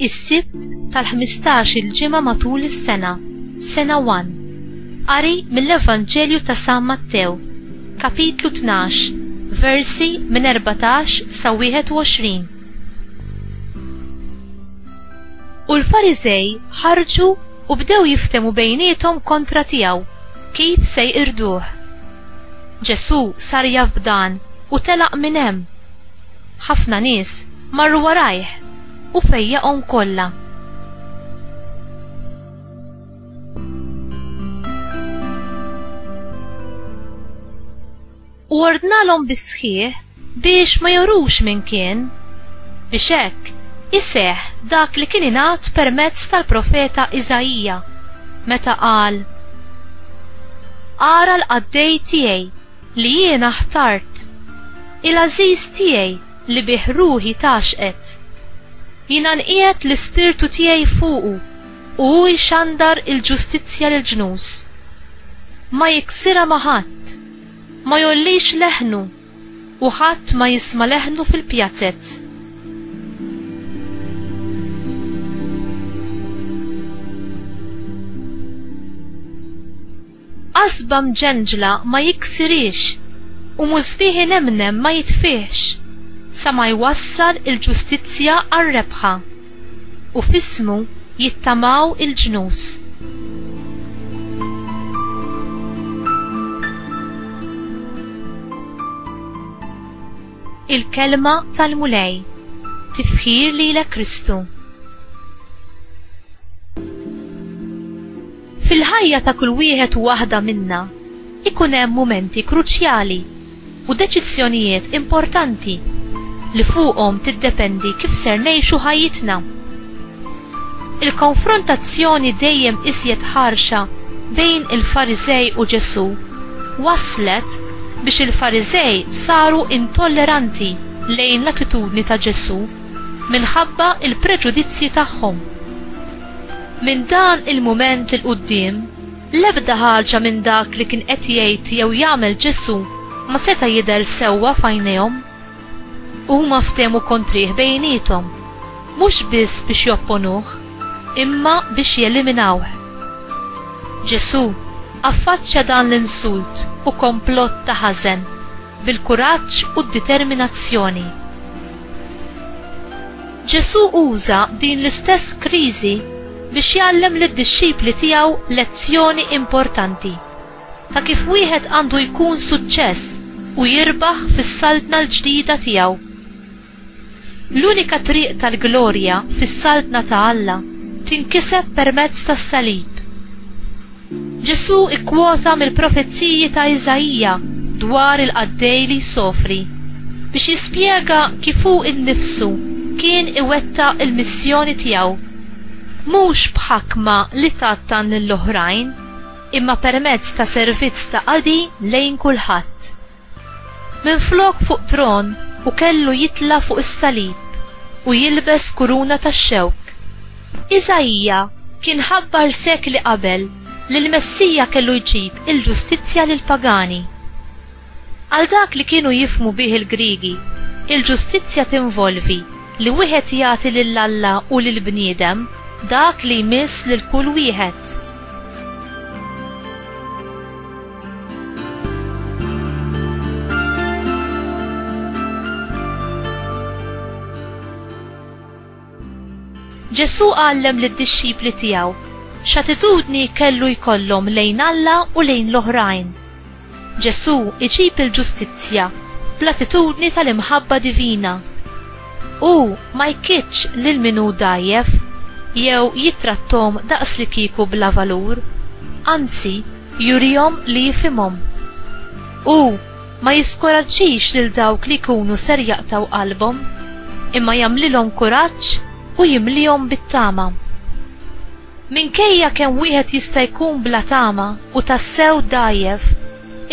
Is-Sibt tal-15 il-ġimgħa matul is-sena, sena 1. Qari mill-Evanġelju ta' San Mattew, kapitlu 12, versi minn 14 sa 21. U l-Fariżej ħarġu u bdew jiftemu bejniethom kontra tiegħu kif se jqirduh. Ġesu sar jaf b'dan u telaq minn hemm. Ħafna nies marru warajh u fejjaqhom kollha. U ordnalhom bis-sħiħ biex ma jorux minn kien, biex hekk iseħħ dak li kien ingħad permezz tal-profeta Iżajija meta qal: Ara l-qaddej tiegħi li jiena ħtart, il-għażiż tiegħi li bih ruħi taxqet. Jiena nqiegħed l-Ispirtu tiegħi fuqu u hu jxandar il-ġustizzja lill-ġnus. Ma jiksira ma' ħadd, ma jollix leħnu u ħadd ma jisma' leħnu fil-pjazzett. Qasba mġenġla ma jiksirix u mużbieħ nemnem ma jitfihx sa ma jwassal il-ġustizzja għar-rebħa u f'ismu jittamaw il-ġnus. Il-kelma tal-mulej, tifħir lilek Kristu. Fil-ħajja ta' kull wieħed u waħda minna ikun hemm mumenti kruċjali u deċiżjonijiet importanti li fuqhom tiddependi kif ser ngħixu ħajjitna. Il-konfrontazzjoni dejjem iżjed ħarxa bejn il-Fariżej u Ġesu waslet biex il-Fariżej saru intolleranti lejn l-attitudni ta' Ġesu minħabba il-preġudizzji tagħhom. Min dan il-mument il-qudiem, l-ebda ħaġa minn dak li kien qed jgħid jew jagħmel Ġesu ma seta' jidher sewwa f'għajnejhom. Huma ftehmu kontrih bejniethom, mhux biss biex jopponuh, imma biex jeliminawh. Ġesu affaċċja dan l-insult u komplott ta' ħażen bil-kuraġġ u d-determinazzjoni. Ġesu uża din l-istess kriżi biex jgħallem lid-dixxipli tiegħu lezzjoni importanti ta' kif wieħed għandu jkun suċċess u jirbaħ fis-saltna l-ġdida tiegħu. L-unika triq tal-glorja fis-saltna ta' Alla tinkiseb permezz tas-salib. Ġesu ikkwota mill-profezziji ta' Iżajija dwar il-qaddej li jsofri biex jispjega kif hu innifsu kien iwettaq il-missjoni tiegħu, mhux b'ħakma li tattan lill-oħrajn, imma permezz ta' servizz ta' qadi lejn kulħadd. Minflok fuq tron u kellu jitla fuq is-salib u jilbes kuruna tax-xewk. Iżajija kien ħabbar sekli qabel li l-Messija kellu jġib il-ġustizzja lill-pagani. Għal dak li kienu jifmu bih il-Griegi, il-ġustizzja tinvolvi li wieħed jagħti lill-Alla u lill-bniedem dak li jmiss lil kull wieħed. Ġesu għallem lid-dixxipli tiegħu x'attitudni kellu jkollhom lejn Alla u lejn l-oħrajn. Ġesu iġib il-ġustizzja bl-attitudni tal-imħabba divina. U ma jkitx lil min hu dajjef jew jitrattom daqs li kieku bla valur, anzi jurihom li jifhimhom. U ma jiskoraġġix lil dawk li jkunu ser jaqtaw qalbhom, imma jagħmlilhom kuraġġ u jimlihom bit-tama. Minkejja kemm wieħed jista' jkun bla tama u tassew dajjef,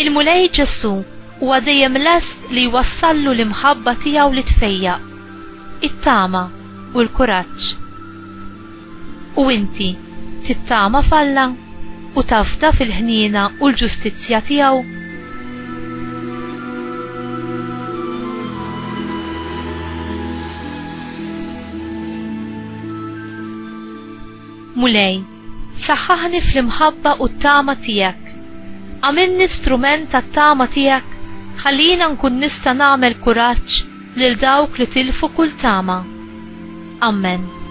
il-mulej Ġesu huwa dejjem lest li jwassallu l-imħabba tiegħu li tfejjaq, it-tama u l-kuraġġ. U inti, tittama falla u tafda fil-ħniena u l-ġustizzja tiegħu. Mulej, saħħaħni fl-imħabba u t-tama tiegħek. Għamilni strument tat-tama tiegħek, ħallina nkun nista' nagħmel kuraġġ lil dawk li tilfu kull tama. Amen.